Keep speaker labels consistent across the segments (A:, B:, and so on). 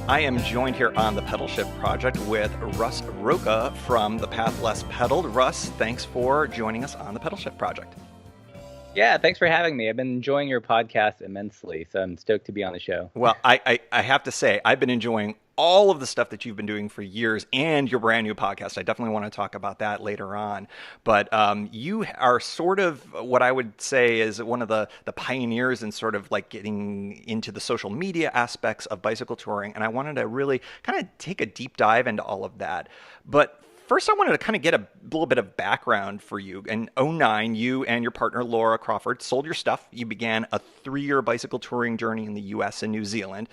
A: I am joined here on the Pedalshift Project with Russ Roca from The Path Less Pedaled. Russ, thanks for joining us on the Pedalshift Project.
B: Yeah, thanks for having me. I've been enjoying your podcast immensely, so I'm stoked to be on the show.
A: Well, I have to say, I've been enjoying all of the stuff that you've been doing for years and your brand new podcast. I definitely want to talk about that later on. But you are sort of what I would say is one of the pioneers in sort of like getting into the social media aspects of bicycle touring. And I wanted to really kind of take a deep dive into all of that. But first, I wanted to kind of get a little bit of background for you. In '09, you and your partner, Laura Crawford, sold your stuff. You began a 3-year bicycle touring journey in the US and New Zealand.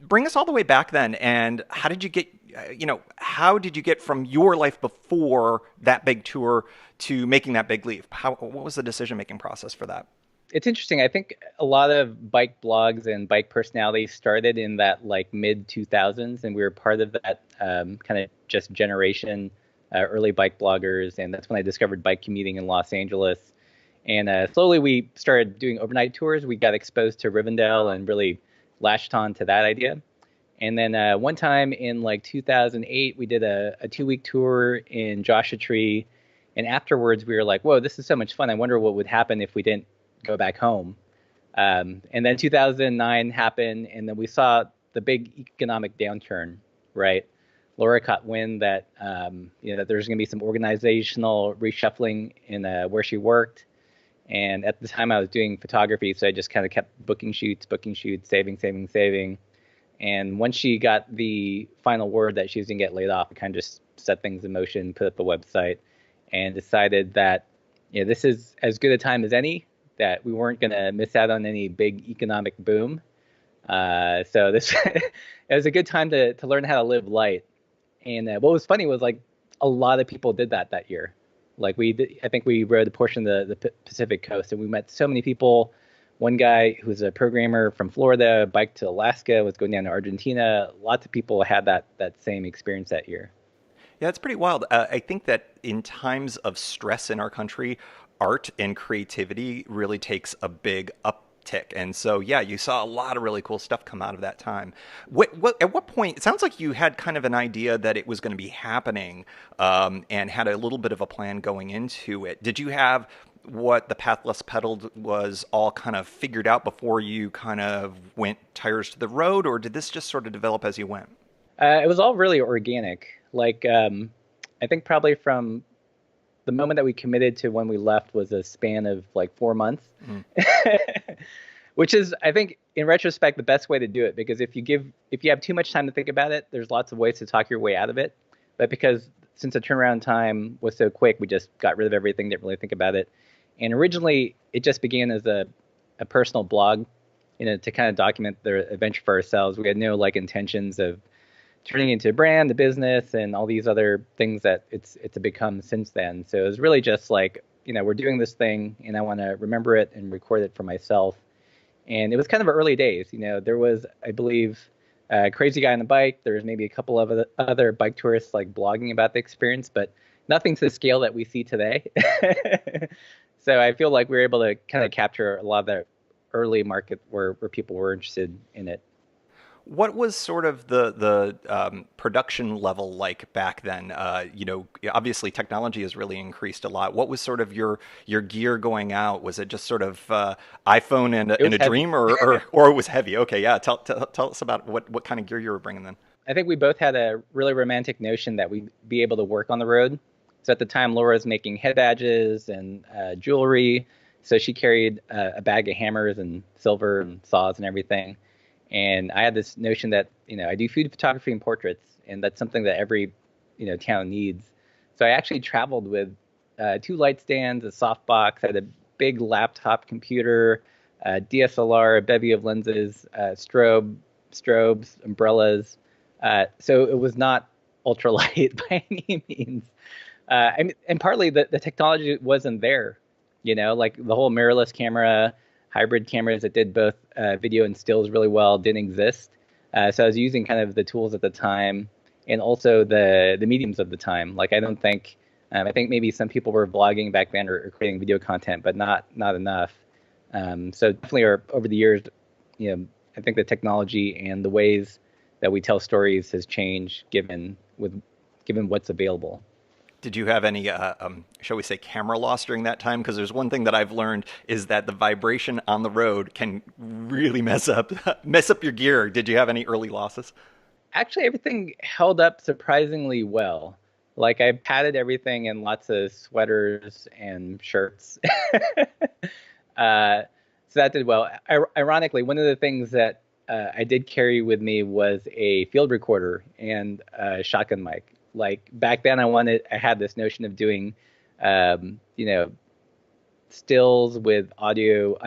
A: Bring us all the way back then, and how did you get, how did you get from your life before that big tour to making that big leap? What was the decision-making process for that?
B: It's interesting. I think a lot of bike blogs and bike personalities started in that like mid 2000s, and we were part of that kind of just generation, early bike bloggers. And that's when I discovered bike commuting in Los Angeles. And slowly we started doing overnight tours. We got exposed to Rivendell and really latched on to that idea. And then one time in like 2008, we did a 2-week tour in Joshua Tree. And afterwards, we were like, whoa, this is so much fun. I wonder what would happen if we didn't go back home. And then 2009 happened, and then we saw the big economic downturn, right? Laura caught wind that, that there's going to be some organizational reshuffling in where she worked. And at the time I was doing photography, so I just kind of kept booking shoots, saving. And once she got the final word that she was going to get laid off, I kind of just set things in motion, put up a website, and decided that this is as good a time as any, that we weren't going to miss out on any big economic boom. So this it was a good time to learn how to live light. And what was funny was like a lot of people did that year. Like I think we rode a portion of the Pacific coast, and we met so many people. One guy who's a programmer from Florida biked to Alaska, was going down to Argentina. Lots of people had that same experience that year.
A: Yeah, it's pretty wild. I think that in times of stress in our country, art and creativity really takes a big uptick. And so, yeah, you saw a lot of really cool stuff come out of that time. At what point, it sounds like you had kind of an idea that it was going to be happening, and had a little bit of a plan going into it. Did you have what the Path Less Pedaled was all kind of figured out before you kind of went tires to the road, or did this just sort of develop as you went?
B: It was all really organic. Like, I think probably from the moment that we committed to when we left was a span of like 4 months, which is, I think, in retrospect, the best way to do it. Because if you have too much time to think about it, there's lots of ways to talk your way out of it. But because since the turnaround time was so quick, we just got rid of everything, didn't really think about it. And originally, it just began as a personal blog, to kind of document the adventure for ourselves. We had no like intentions of turning into a brand, a business, and all these other things that it's become since then. So it was really just like, we're doing this thing, and I want to remember it and record it for myself. And it was kind of early days. There was, I believe, a crazy guy on the bike. There was maybe a couple of other bike tourists like blogging about the experience, but nothing to the scale that we see today. So I feel like we were able to kind of capture a lot of that early market where people were interested in it.
A: What was sort of the production level like back then? Obviously technology has really increased a lot. What was sort of your gear going out? Was it just sort of iPhone and a
B: Heavy.
A: dream, or it was heavy? Okay, yeah. Tell us about what kind of gear you were bringing then.
B: I think we both had a really romantic notion that we'd be able to work on the road. So at the time, Laura was making head badges and jewelry. So she carried a bag of hammers and silver and saws and everything. And I had this notion that, I do food photography and portraits, and that's something that every, town needs. So I actually traveled with 2 light stands, a softbox, I had a big laptop computer, DSLR, a bevy of lenses, strobes, umbrellas. So it was not ultralight by any means. And partly the technology wasn't there, like the whole mirrorless camera, hybrid cameras that did both video and stills really well didn't exist. So I was using kind of the tools at the time and also the mediums of the time. Like I think maybe some people were vlogging back then or creating video content, but not enough. So definitely over the years, I think the technology and the ways that we tell stories has changed given what's available.
A: Did you have any, shall we say, camera loss during that time? Because there's one thing that I've learned is that the vibration on the road can really mess up mess up your gear. Did you have any early losses?
B: Actually, everything held up surprisingly well. Like I padded everything in lots of sweaters and shirts. So that did well. Ironically, one of the things that I did carry with me was a field recorder and a shotgun mic. Like back then, I had this notion of doing, you know, stills with audio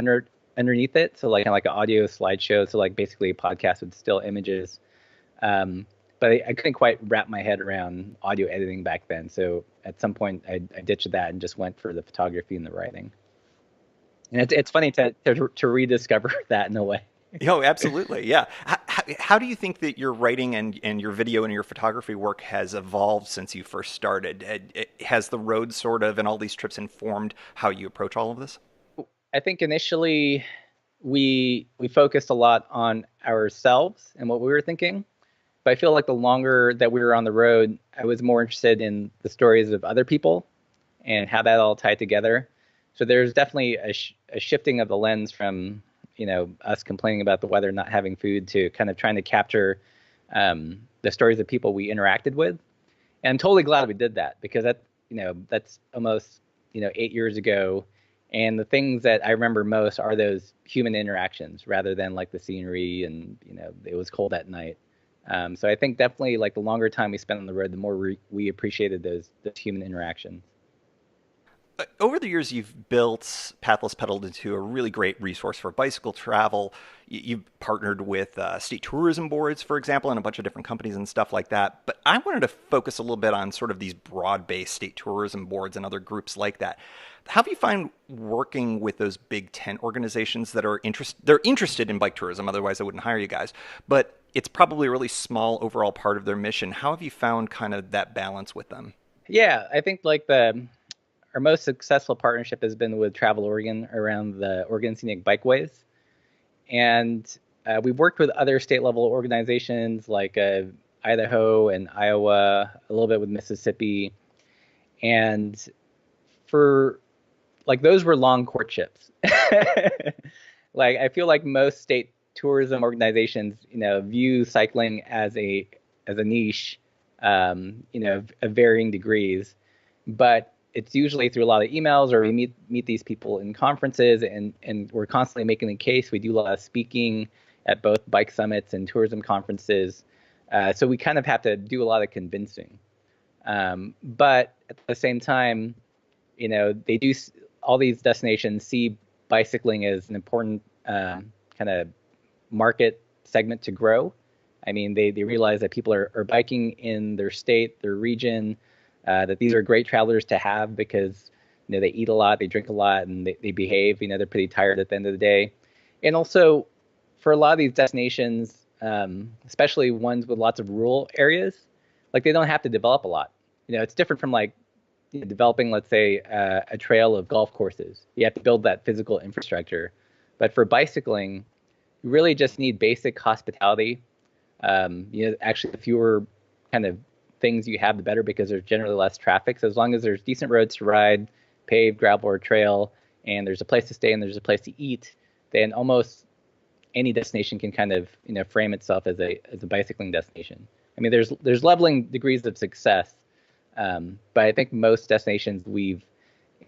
B: underneath it. So like an audio slideshow. So like basically a podcast with still images. Um, but I couldn't quite wrap my head around audio editing back then. So at some point, I ditched that and just went for the photography and the writing. And it's funny to rediscover that in a way.
A: Oh, absolutely. Yeah. How do you think that your writing and your video and your photography work has evolved since you first started? Has the road sort of and all these trips informed how you approach all of this?
B: I think initially we focused a lot on ourselves and what we were thinking. But I feel like the longer that we were on the road, I was more interested in the stories of other people and how that all tied together. So there's definitely a shifting of the lens from, us complaining about the weather, not having food, to kind of trying to capture the stories of people we interacted with. And I'm totally glad we did that because that's almost, 8 years ago. And the things that I remember most are those human interactions rather than like the scenery and, it was cold at night. So I think definitely like the longer time we spent on the road, the more we appreciated those human interactions.
A: Over the years, you've built Pathless Pedaled into a really great resource for bicycle travel. You've partnered with state tourism boards, for example, and a bunch of different companies and stuff like that. But I wanted to focus a little bit on sort of these broad-based state tourism boards and other groups like that. How do you find working with those big tent organizations that are they're interested in bike tourism, otherwise I wouldn't hire you guys, but it's probably a really small overall part of their mission. How have you found kind of that balance with them?
B: Yeah, I think like the our most successful partnership has been with Travel Oregon around the Oregon Scenic Bikeways. And we've worked with other state level organizations like Idaho and Iowa, a little bit with Mississippi. And for like those were long courtships. Like I feel like most state tourism organizations, view cycling as a niche, of varying degrees. But it's usually through a lot of emails or we meet these people in conferences and we're constantly making the case. We do a lot of speaking at both bike summits and tourism conferences. So we kind of have to do a lot of convincing. But at the same time, they do all these destinations see bicycling as an important kind of market segment to grow. I mean, they realize that people are biking in their state, their region, that these are great travelers to have because they eat a lot, they drink a lot, and they behave. They're pretty tired at the end of the day. And also, for a lot of these destinations, especially ones with lots of rural areas, like they don't have to develop a lot. It's different from like developing, let's say, a trail of golf courses. You have to build that physical infrastructure. But for bicycling, you really just need basic hospitality. Actually, the fewer kind of things you have, the better, because there's generally less traffic. So as long as there's decent roads to ride, paved, gravel, or trail, and there's a place to stay and there's a place to eat, then almost any destination can kind of frame itself as a bicycling destination. I mean, there's leveling degrees of success, but I think most destinations we've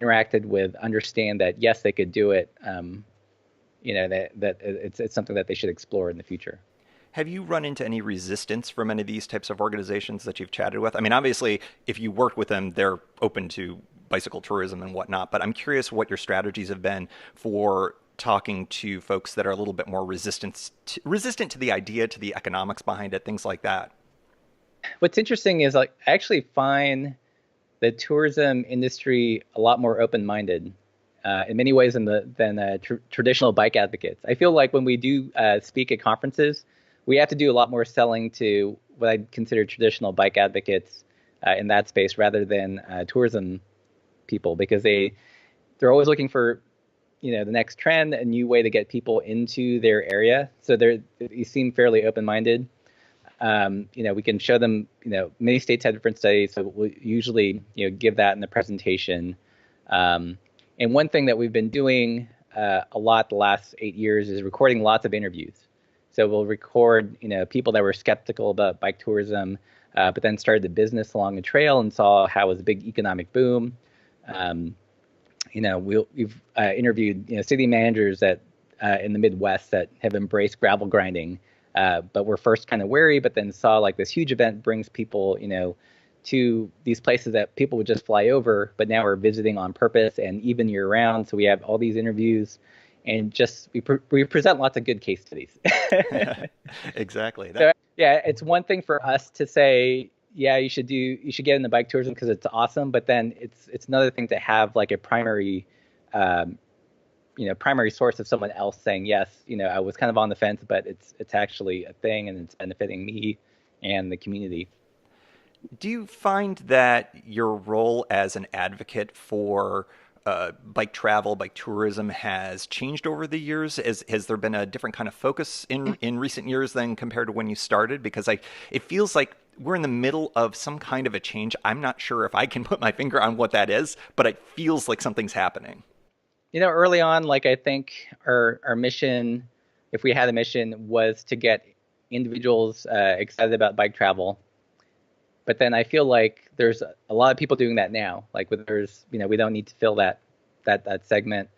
B: interacted with understand that yes, they could do it. That it's something that they should explore in the future.
A: Have you run into any resistance from any of these types of organizations that you've chatted with? I mean, obviously, if you work with them, they're open to bicycle tourism and whatnot, but I'm curious what your strategies have been for talking to folks that are a little bit more resistant to the idea, to the economics behind it, things like that.
B: What's interesting is like I actually find the tourism industry a lot more open-minded in many ways than traditional bike advocates. I feel like when we do speak at conferences, we have to do a lot more selling to what I'd consider traditional bike advocates in that space rather than tourism people, because they're always looking for the next trend, a new way to get people into their area. So you seem fairly open-minded. we can show them, many states have different studies, so we'll usually, give that in the presentation. And one thing that we've been doing a lot the last 8 years is recording lots of interviews. So we'll record, people that wwere skeptical about bike tourism, but then started the business along the trail and saw how it was a big economic boom. We've interviewed, city managers that in the Midwest that have embraced gravel grinding, but were first kind of wary, but then saw like this huge event brings people, to these places that people would just fly over, but now we're visiting on purpose and even year round. So we have all these interviews, and just we present lots of good case studies.
A: Exactly.
B: So yeah, it's one thing for us to say, yeah, you should get into bike tourism because it's awesome, but then it's another thing to have like a primary primary source of someone else saying, yes, I was kind of on the fence, but it's actually a thing and it's benefiting me and the community.
A: Do you find that your role as an advocate for bike travel, bike tourism has changed over the years? Has there been a different kind of focus in recent years than compared to when you started? Because it feels like we're in the middle of some kind of a change. I'm not sure if I can put my finger on what that is, but it feels like something's happening.
B: Early on, like I think our mission, if we had a mission, was to get individuals excited about bike travel. But then I feel like there's a lot of people doing that now. Like we don't need to fill that segment.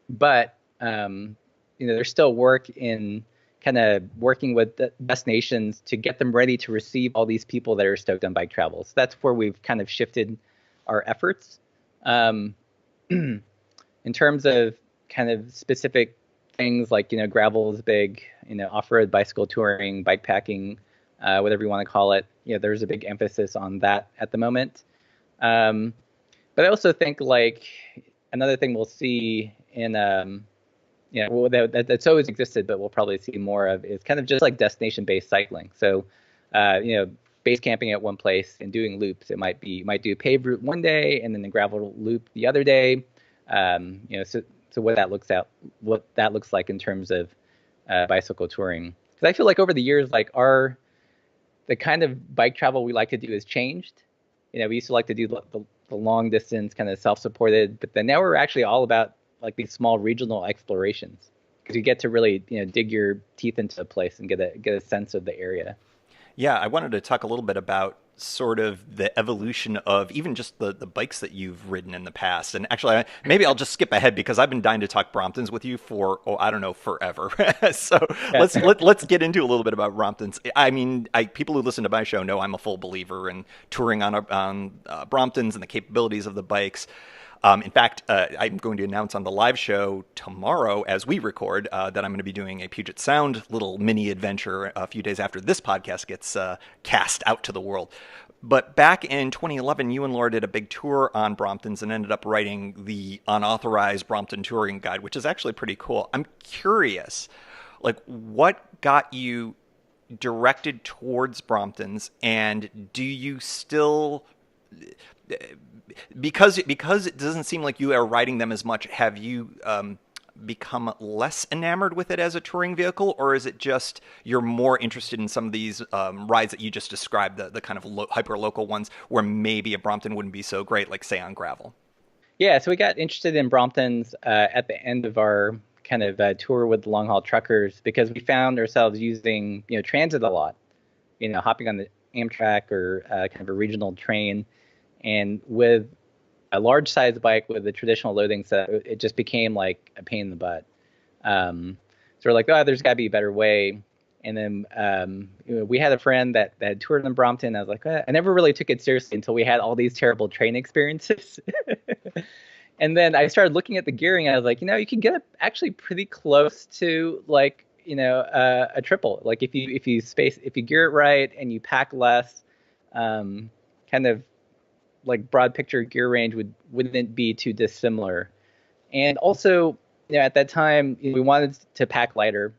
B: But there's still work in kind of working with the destinations to get them ready to receive all these people that are stoked on bike travel. So that's where we've kind of shifted our efforts. In terms of kind of specific things like, gravel is big, off-road bicycle touring, bike packing, whatever you want to call it. There's a big emphasis on that at the moment. But I also think like another thing we'll see in, that's always existed, but we'll probably see more of is kind of just like destination-based cycling. So, base camping at one place and doing loops. You might do a paved route one day and then the gravel loop the other day. So what that looks like in terms of bicycle touring. Because I feel like over the years, like the kind of bike travel we like to do has changed. We used to like to do the long distance kind of self-supported, but then now we're actually all about like these small regional explorations because you get to really dig your teeth into a place and get a sense of the area.
A: Yeah, I wanted to talk a little bit about sort of the evolution of even just the bikes that you've ridden in the past. And actually, maybe I'll just skip ahead because I've been dying to talk Bromptons with you for, I don't know, forever. So let's get into a little bit about Bromptons. I mean, people who listen to my show know I'm a full believer in touring on Bromptons and the capabilities of the bikes. In fact, I'm going to announce on the live show tomorrow as we record that I'm going to be doing a Puget Sound little mini adventure a few days after this podcast gets cast out to the world. But back in 2011, you and Laura did a big tour on Bromptons and ended up writing the unauthorized Brompton touring guide, which is actually pretty cool. I'm curious, like, what got you directed towards Bromptons, and do you still... because it doesn't seem like you are riding them as much, have you become less enamored with it as a touring vehicle, or is it just you're more interested in some of these rides that you just described, the kind of hyper local ones where maybe a Brompton wouldn't be so great, like say on gravel?
B: Yeah, so we got interested in Bromptons at the end of our kind of tour with the long haul truckers because we found ourselves using transit a lot, hopping on the Amtrak or kind of a regional train. And with a large size bike with a traditional loading set, it just became like a pain in the butt. So we're like, oh, there's got to be a better way. And then we had a friend that had toured in Brompton. I was like, I never really took it seriously until we had all these terrible train experiences. And then I started looking at the gearing. And I was like, you can get actually pretty close to like a triple. Like if you gear it right and you pack less, kind of like broad picture gear range wouldn't be too dissimilar. And also, at that time we wanted to pack lighter,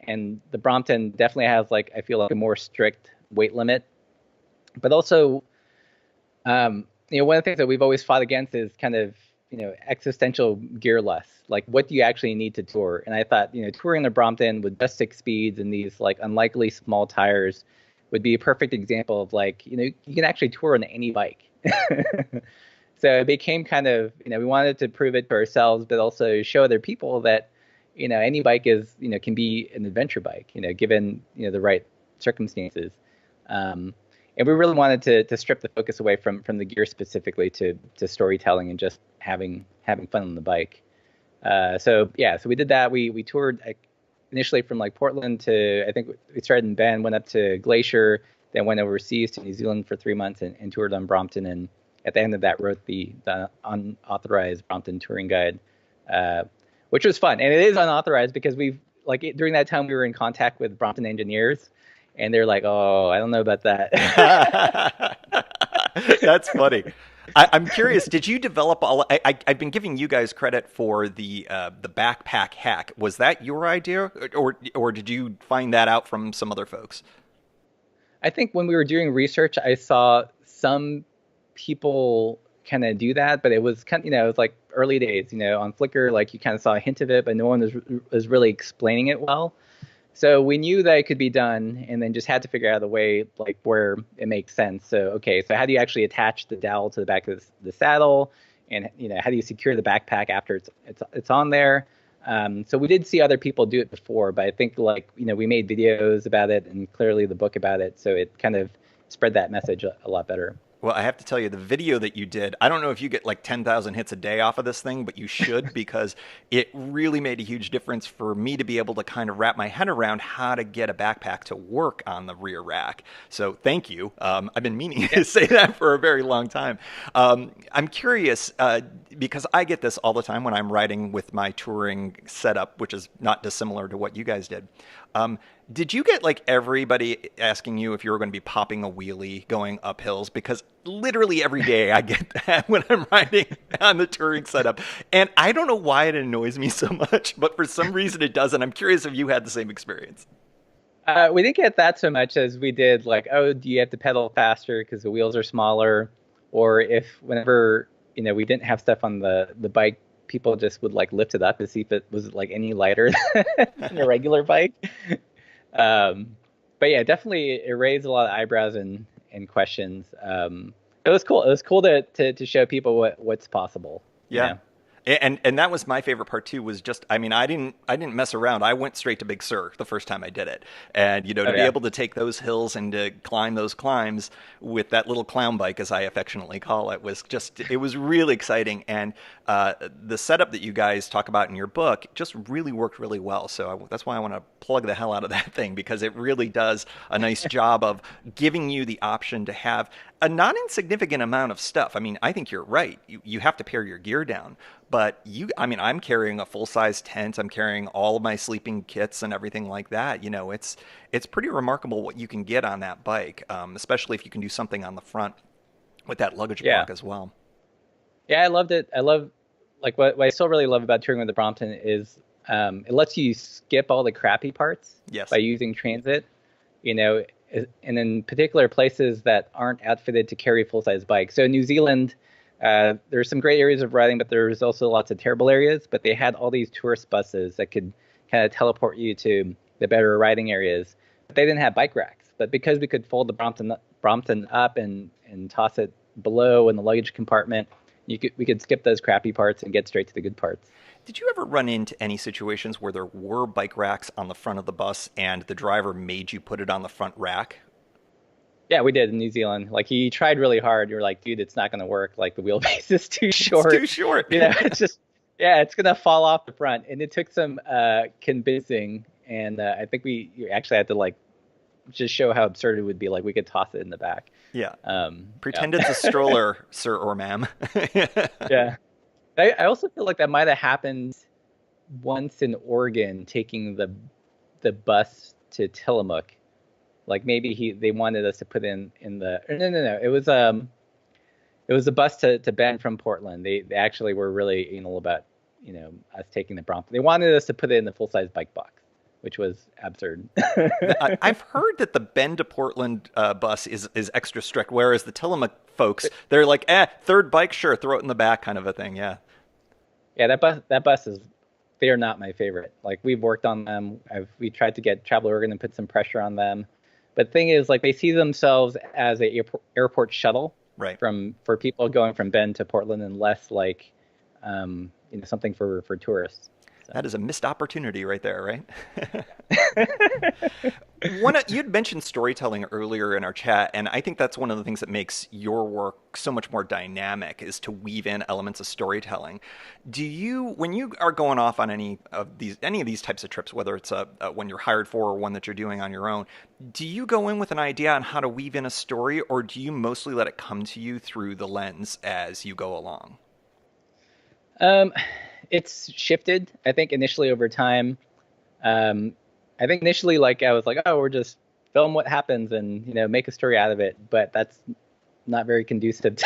B: and the Brompton definitely has like I feel like a more strict weight limit. But also, one of the things that we've always fought against is kind of existential gear less. Like, what do you actually need to tour? And I thought touring the Brompton with just 6 speeds and these like unlikely small tires would be a perfect example of like, you can actually tour on any bike. So it became kind of, we wanted to prove it to ourselves, but also show other people that, any bike is, can be an adventure bike, given, the right circumstances. And we really wanted to strip the focus away from the gear specifically to storytelling and just having fun on the bike. So yeah, so we did that. We toured initially from like Portland to, I think we started in Bend, went up to Glacier, then went overseas to New Zealand for 3 months and toured on Brompton. And at the end of that, wrote the unauthorized Brompton touring guide, which was fun. And it is unauthorized because during that time we were in contact with Brompton engineers, and they're like, "Oh, I don't know about that."
A: That's funny. I'm curious. Did you develop all? I've been giving you guys credit for the backpack hack. Was that your idea, or did you find that out from some other folks?
B: I think when we were doing research, I saw some people kind of do that, but it was it was like early days, on Flickr, like you kind of saw a hint of it, but no one was really explaining it well. So we knew that it could be done, and then just had to figure out a way like where it makes sense. So okay, so how do you actually attach the dowel to the back of the saddle, and how do you secure the backpack after it's on there? So we did see other people do it before, but I think like we made videos about it and clearly the book about it, so it kind of spread that message a lot better.
A: Well, I have to tell you, the video that you did, I don't know if you get like 10,000 hits a day off of this thing, but you should because it really made a huge difference for me to be able to kind of wrap my head around how to get a backpack to work on the rear rack. So thank you. I've been meaning to say that for a very long time. I'm curious because I get this all the time when I'm riding with my touring setup, which is not dissimilar to what you guys did. Did you get like everybody asking you if you were going to be popping a wheelie going up hills? Because literally every day I get that when I'm riding on the touring setup. And I don't know why it annoys me so much, but for some reason it does. And I'm curious if you had the same experience.
B: We didn't get that so much as we did like, oh, do you have to pedal faster because the wheels are smaller? Or if whenever, we didn't have stuff on the bike, people just would like lift it up to see if it was like any lighter than a regular bike. But yeah, definitely it raised a lot of eyebrows and questions. It was cool. It was cool to show people what's possible.
A: Yeah. And that was my favorite part too, was just, I mean, I didn't mess around. I went straight to Big Sur the first time I did it. And, to be able to take those hills and to climb those climbs with that little clown bike, as I affectionately call it, it was really exciting. And the setup that you guys talk about in your book just really worked really well. So that's why I want to plug the hell out of that thing, because it really does a nice job of giving you the option to have a not insignificant amount of stuff. I mean, I think you're right. You have to pare your gear down. But I'm carrying a full-size tent. I'm carrying all of my sleeping kits and everything like that. It's pretty remarkable what you can get on that bike, especially if you can do something on the front with that luggage block as well.
B: Yeah, I loved it. I love, like, what I still really love about touring with the Brompton is it lets you skip all the crappy parts by using transit, and in particular places that aren't outfitted to carry full-size bikes. So in New Zealand, there's some great areas of riding, but there's also lots of terrible areas. But they had all these tourist buses that could kind of teleport you to the better riding areas. But they didn't have bike racks. But because we could fold the Brompton up and toss it below in the luggage compartment, we could skip those crappy parts and get straight to the good parts.
A: Did you ever run into any situations where there were bike racks on the front of the bus and the driver made you put it on the front rack?
B: Yeah, we did in New Zealand. Like, he tried really hard. You're like, dude, it's not going to work. Like, the wheelbase is too short.
A: It's too short.
B: It's just, yeah, it's going to fall off the front. And it took some convincing. And I think you actually had to, like, just show how absurd it would be. Like, we could toss it in the back.
A: Yeah. Pretend it's a stroller, sir or ma'am.
B: Yeah. I also feel like that might have happened once in Oregon, taking the bus to Tillamook. Like maybe they wanted us to put in the no. It was a bus to Bend from Portland. They actually were really anal about us taking the Brompton. They wanted us to put it in the full size bike box, which was absurd.
A: I've heard that the Bend to Portland bus is extra strict, whereas the Tillamook folks, they're like, third bike, sure, throw it in the back, kind of a thing. Yeah.
B: Yeah, that bus is. They are not my favorite. Like, we've worked on them. We tried to get Travel Oregon and put some pressure on them. But the thing is, like, they see themselves as a airport shuttle
A: Right.
B: for people going from Bend to Portland, and less like something for tourists.
A: That
B: So
A: is a missed opportunity right there, right?
B: yeah.
A: You'd mentioned storytelling earlier in our chat, and I think that's one of the things that makes your work so much more dynamic is to weave in elements of storytelling. When you are going off on any of these types of trips, whether it's when you're hired for or one that you're doing on your own, do you go in with an idea on how to weave in a story, or do you mostly let it come to you through the lens as you go along?
B: Um, it's shifted, I think, initially over time. Um, I think initially, like, I was like, oh, we're just film what happens and make a story out of it. But that's not very conducive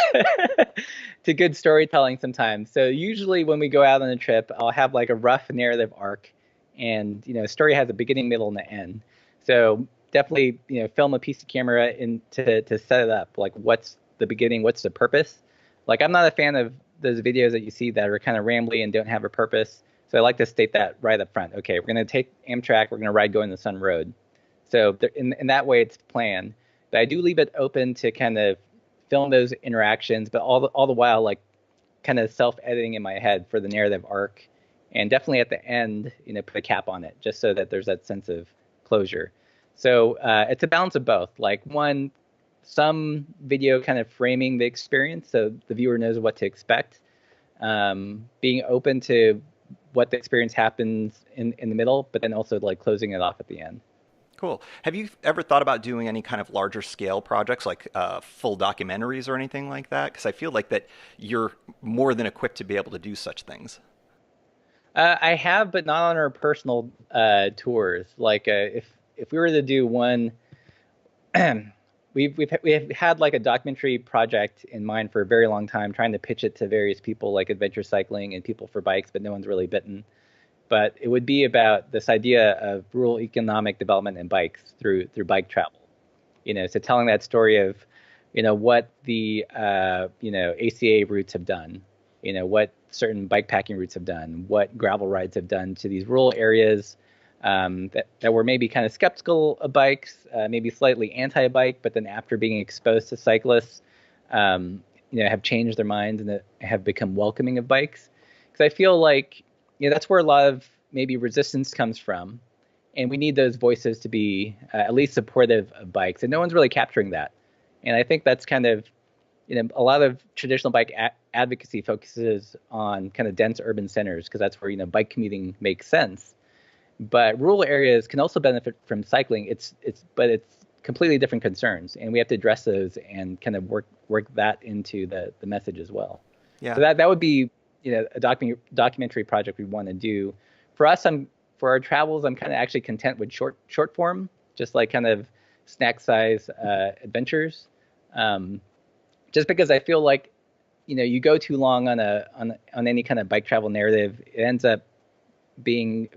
B: to good storytelling sometimes. So usually when we go out on a trip, I'll have like a rough narrative arc, and a story has a beginning, middle, and an end. So definitely film a piece of camera in to set it up. Like, what's the beginning? What's the purpose? Like, I'm not a fan of those videos that you see that are kind of rambly and don't have a purpose. So I like to state that right up front. Okay, we're going to take Amtrak. We're going to ride Going to the Sun Road. So in that way, it's planned. But I do leave it open to kind of film those interactions, but all the while, like, kind of self-editing in my head for the narrative arc, and definitely at the end, put a cap on it just so that there's that sense of closure. So it's a balance of both. Like, some video kind of framing the experience so the viewer knows what to expect, being open to what the experience happens in the middle, but then also like closing it off at the end.
A: Cool. Have you ever thought about doing any kind of larger scale projects like full documentaries or anything like that? Because I feel like that you're more than equipped to be able to do such things.
B: I have, but not on our personal tours. Like, if we were to do one, we've had like a documentary project in mind for a very long time, trying to pitch it to various people like Adventure Cycling and People for Bikes, but no one's really bitten. But it would be about this idea of rural economic development and bikes through bike travel. So telling that story of, what the ACA routes have done, what certain bike packing routes have done, what gravel rides have done to these rural areas, that were maybe kind of skeptical of bikes, maybe slightly anti-bike, but then after being exposed to cyclists, have changed their minds and have become welcoming of bikes. Because I feel like that's where a lot of maybe resistance comes from, and we need those voices to be at least supportive of bikes, and no one's really capturing that. And I think that's kind of a lot of traditional bike advocacy focuses on kind of dense urban centers because that's where bike commuting makes sense. But rural areas can also benefit from cycling. It's completely different concerns, and we have to address those and kind of work that into the message as well. So
A: Yeah.
B: that would be a documentary project we want to do. For us, for our travels, I'm kind of actually content with short form, just like kind of snack size adventures. Um, just because I feel like you go too long on any kind of bike travel narrative, it ends up being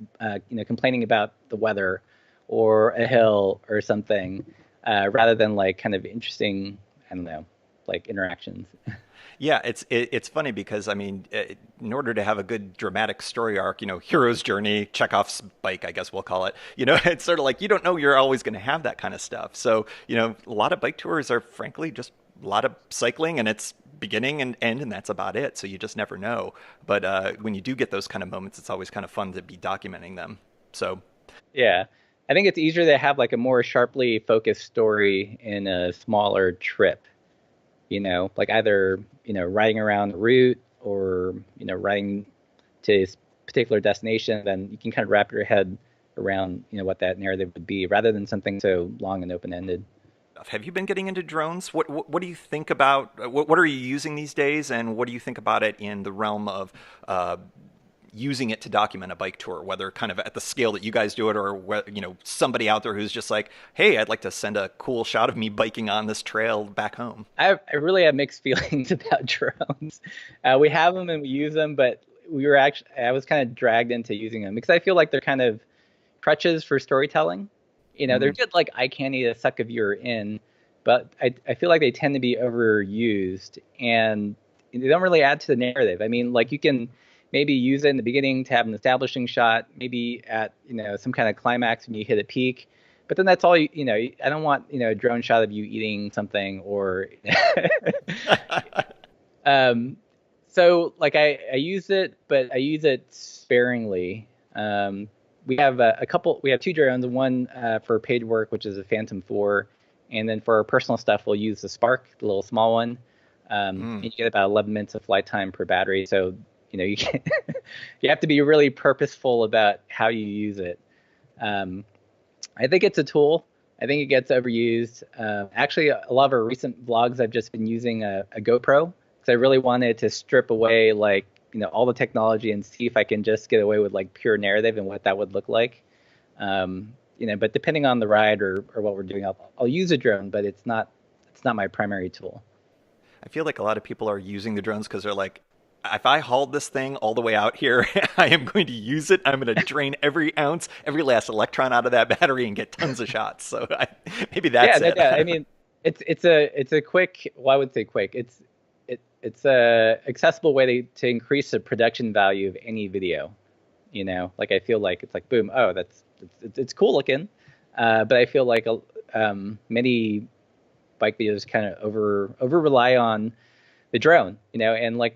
B: complaining about the weather or a hill or something, rather than like kind of interesting, I don't know, like interactions.
A: Yeah, it's funny because I mean, in order to have a good dramatic story arc, hero's journey, Chekhov's bike, I guess we'll call it. It's sort of like you don't know you're always going to have that kind of stuff. So, a lot of bike tours are frankly just a lot of cycling, and it's beginning and end, and that's about it. So you just never know. But when you do get those kind of moments, it's always kind of fun to be documenting them. So
B: Yeah. I think it's easier to have like a more sharply focused story in a smaller trip, like either, riding around the route or, riding to a particular destination. Then you can kind of wrap your head around, what that narrative would be rather than something so long and open ended.
A: have you been getting into drones? What do you think about what are you using these days, and what do you think about it in the realm of using it to document a bike tour, whether kind of at the scale that you guys do it, or somebody out there who's just like, hey, I'd like to send a cool shot of me biking on this trail back home.
B: I really have mixed feelings about drones. We have them and we use them, but I was kind of dragged into using them because I feel like they're kind of crutches for storytelling. They're
A: Mm,
B: good, like eye candy to suck a viewer in, but I feel like they tend to be overused and they don't really add to the narrative. I mean, like, you can maybe use it in the beginning to have an establishing shot, maybe at some kind of climax when you hit a peak, but then that's all I don't want a drone shot of you eating something or um, so like I use it, but I use it sparingly. We have we have two drones, one for paid work, which is a Phantom 4, and then for our personal stuff, we'll use the Spark, the little small one. And you get about 11 minutes of flight time per battery. So, you can, you have to be really purposeful about how you use it. I think it's a tool. I think it gets overused. Actually, a lot of our recent vlogs, I've just been using a GoPro because I really wanted to strip away like all the technology and see if I can just get away with like pure narrative and what that would look like. But depending on the ride or what we're doing, I'll use a drone, but it's not my primary tool.
A: I feel like a lot of people are using the drones because they're like, if I hauled this thing all the way out here, I am going to use it. I'm going to drain every ounce, every last electron out of that battery and get tons of shots. So maybe that's it.
B: Yeah. I mean, it's a quick. Well, I would say quick. It's a accessible way to increase the production value of any video. Like I feel like it's like boom. Oh, it's cool looking, but I feel like many bike videos kind of over rely on the drone, and like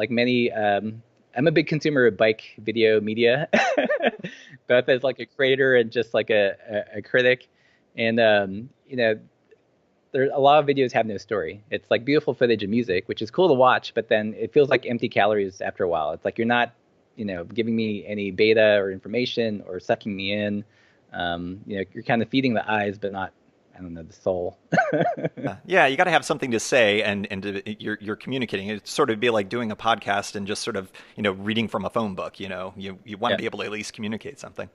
B: many, I'm a big consumer of bike video media, both as like a creator and just like a critic. And, there a lot of videos have no story. It's like beautiful footage and music, which is cool to watch, but then it feels like empty calories after a while. It's like you're not, giving me any beta or information or sucking me in. You're kind of feeding the eyes, but not, I don't know, the soul.
A: Yeah, you got to have something to say, you're communicating. It sort of be like doing a podcast and just sort of reading from a phone book. You want to
B: Yeah.
A: be able to at least communicate something.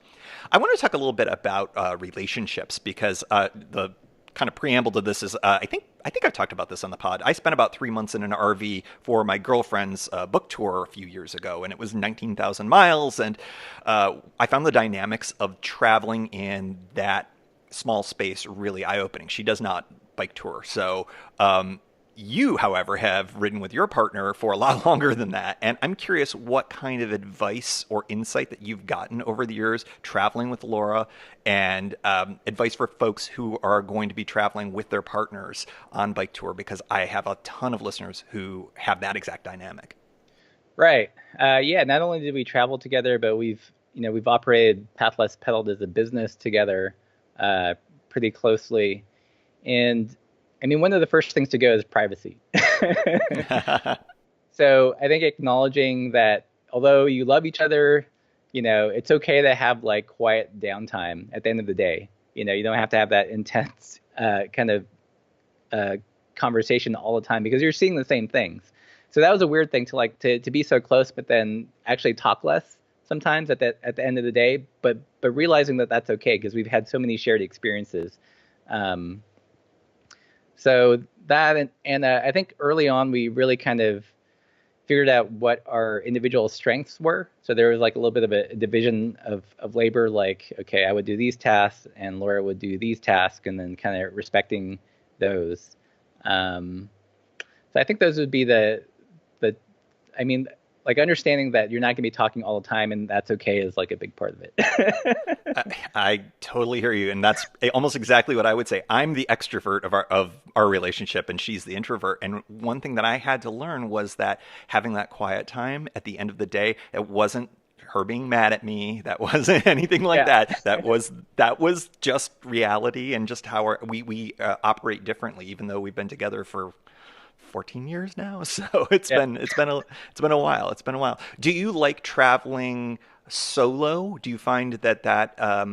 A: I want to talk a little bit about relationships because the kind of preamble to this is I think I've talked about this on the pod. I spent about 3 months in an RV for my girlfriend's book tour a few years ago, and it was 19,000 miles, and I found the dynamics of traveling in that small space really eye-opening. She does not bike tour. So you, however, have ridden with your partner for a lot longer than that. And I'm curious what kind of advice or insight that you've gotten over the years traveling with Laura and advice for folks who are going to be traveling with their partners on bike tour, because I have a ton of listeners who have that exact dynamic.
B: Right. Yeah. Not only did we travel together, but we've operated Pathless Pedaled as a business together pretty closely. And I mean, one of the first things to go is privacy. So I think acknowledging that although you love each other, it's okay to have like quiet downtime at the end of the day. You don't have to have that intense kind of conversation all the time because you're seeing the same things. So that was a weird thing to be so close, but then actually talk less sometimes at the end of the day, but realizing that that's okay because we've had so many shared experiences. So that and I think early on we really kind of figured out what our individual strengths were. So there was like a little bit of a division of labor, like, okay, I would do these tasks and Laura would do these tasks, and then kind of respecting those. So I think those would be I mean, like understanding that you're not going to be talking all the time and that's okay is like a big part of it.
A: I totally hear you, and that's almost exactly what I would say. I'm the extrovert of our relationship, and she's the introvert. And one thing that I had to learn was that having that quiet time at the end of the day, it wasn't her being mad at me. That wasn't anything like
B: Yeah.
A: that. That was just reality and just how we operate differently, even though we've been together for 14 years now. So
B: Yeah.
A: it's been a while. It's been a while. Do you like traveling solo? Do you find uh,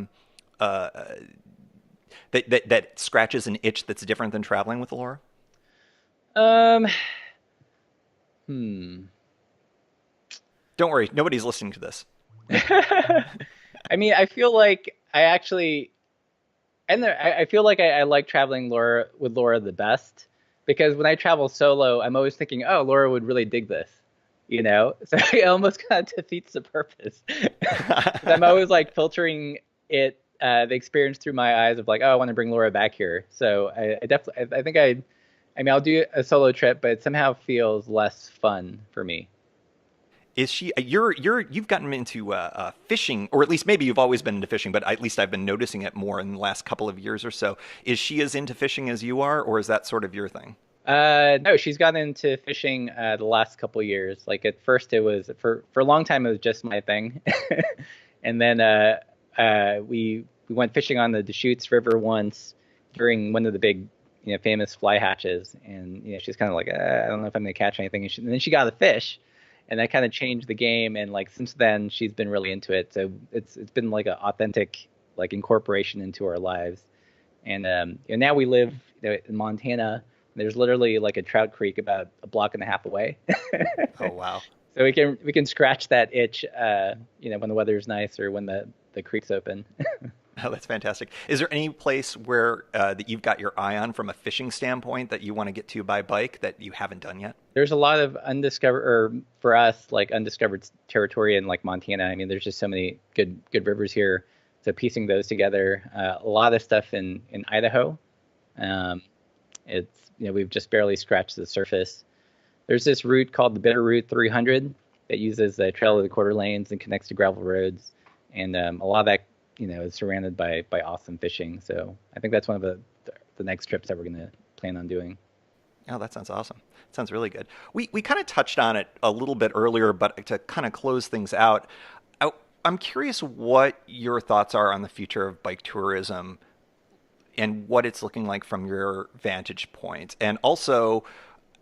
A: that scratches an itch that's different than traveling with Laura?
B: Um, hmm.
A: Don't worry, nobody's listening to this.
B: I mean, I feel like I actually, I feel like I like traveling with Laura the best because when I travel solo, I'm always thinking, oh, Laura would really dig this, So it almost kind of defeats the purpose. 'Cause I'm always like filtering the experience through my eyes of like, oh, I want to bring Laura back here. So I definitely, I think I mean, I'll do a solo trip, but it somehow feels less fun for me.
A: Is she? You've gotten into fishing, or at least maybe you've always been into fishing, but at least I've been noticing it more in the last couple of years or so. Is she as into fishing as you are, or is that sort of your thing?
B: No, she's gotten into fishing the last couple years. Like at first, it was for a long time it was just my thing, and then we went fishing on the Deschutes River once during one of the big famous fly hatches, and she's kind of like I don't know if I'm gonna catch anything, and then she got a fish, and that kind of changed the game. And like since then, she's been really into it. So it's been like an authentic like incorporation into our lives. And now we live in Montana. There's literally like a trout creek about a block and a half away.
A: Oh wow.
B: So we can scratch that itch, when the weather's nice or when the creek's open.
A: Oh, that's fantastic. Is there any place where that you've got your eye on from a fishing standpoint that you want to get to by bike that you haven't done yet?
B: There's a lot of undiscovered, or for us, like undiscovered territory in like Montana. I mean, there's just so many good rivers here. So piecing those together, a lot of stuff in Idaho. Um, it's we've just barely scratched the surface. There's this route called the Bitter Route 300 that uses the Trail of the Quarter Lanes and connects to gravel roads, and a lot of that is surrounded by awesome fishing. So I think that's one of the next trips that we're gonna plan on doing.
A: Oh, that sounds awesome. Sounds really good. We kind of touched on it a little bit earlier, but to kind of close things out, I, I'm curious what your thoughts are on the future of bike tourism and what it's looking like from your vantage point, and also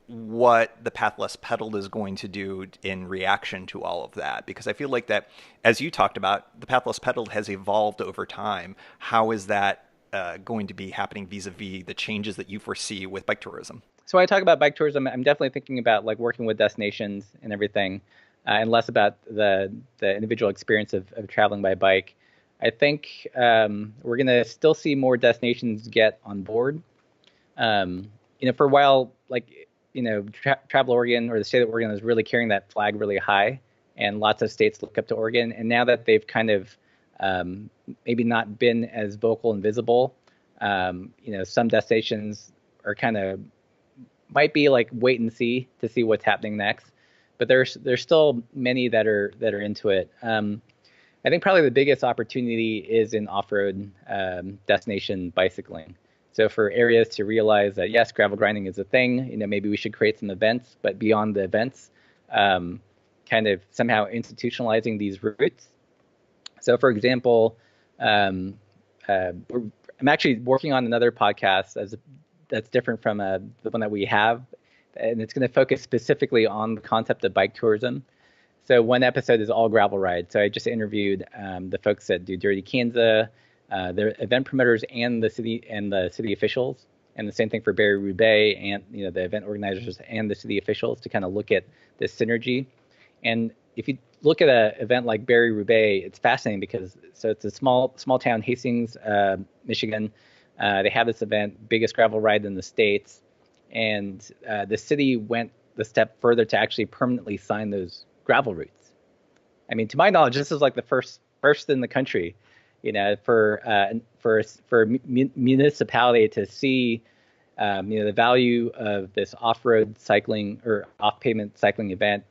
A: what the Path Less Pedaled is going to do in reaction to all of that. Because I feel like that, as you talked about, the Path Less Pedaled has evolved over time. How is that going to be happening vis-a-vis the changes that you foresee with bike tourism?
B: So when I talk about bike tourism, I'm definitely thinking about like working with destinations and everything, and less about the individual experience of traveling by bike. I think we're going to still see more destinations get on board. For a while, like, Travel Oregon or the state of Oregon is really carrying that flag really high, and lots of states look up to Oregon. And now that they've kind of maybe not been as vocal and visible, some destinations are kind of might be like wait and see to see what's happening next. But there's still many that are into it. I think probably the biggest opportunity is in off-road destination bicycling. So for areas to realize that yes, gravel grinding is a thing, maybe we should create some events, but beyond the events, kind of somehow institutionalizing these routes. So for example, I'm actually working on another podcast that's different from the one that we have, and it's going to focus specifically on the concept of bike tourism. So one episode is all gravel rides. So I just interviewed the folks that do Dirty Kansas, the event promoters and the city officials, and the same thing for Barry Roubaix and the event organizers and the city officials to kind of look at this synergy. And if you look at an event like Barry Roubaix, it's fascinating because it's a small town, Hastings, Michigan. They have this event, biggest gravel ride in the States, and the city went the step further to actually permanently sign those gravel routes. I mean, to my knowledge, this is like the first in the country, for municipality to see, the value of this off-road cycling or off-pavement cycling event,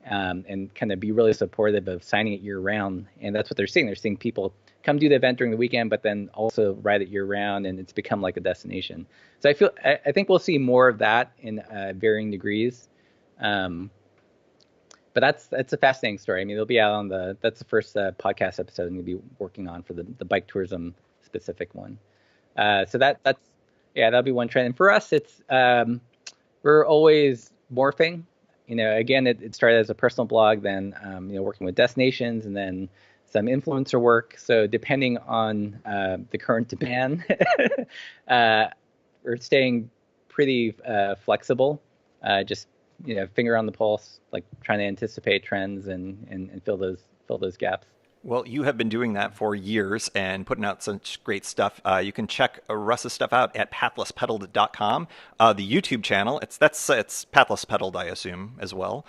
B: and kind of be really supportive of signing it year-round. And that's what they're seeing. They're seeing people come do the event during the weekend, but then also ride it year-round, and it's become like a destination. So I think we'll see more of that in varying degrees. But that's a fascinating story. I mean, it'll be out on that's the first podcast episode I'm going to be working on for the bike tourism specific one. So that'll be one trend. And for us, it's we're always morphing. Again, it started as a personal blog, then working with destinations, and then some influencer work. So depending on the current demand, we're staying pretty flexible. Just finger on the pulse, like trying to anticipate trends and fill those gaps.
A: Well, you have been doing that for years and putting out such great stuff. You can check Russ's stuff out at pathlesspedaled.com. The YouTube channel, it's Pathless Pedaled, I assume, as well.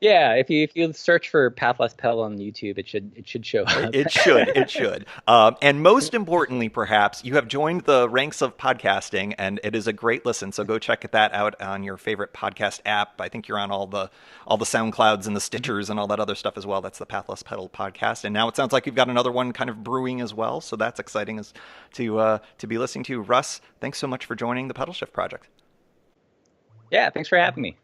B: Yeah, if you search for Pathless Pedal on YouTube, it should show up.
A: It should. It should. And most importantly, perhaps, you have joined the ranks of podcasting, and it is a great listen. So go check that out on your favorite podcast app. I think you're on all the SoundClouds and the Stitchers and all that other stuff as well. That's the Pathless Pedal podcast. And now it sounds like you've got another one kind of brewing as well. So that's exciting as to be listening to. Russ, thanks so much for joining the Pedalshift Project.
B: Yeah, thanks for having me.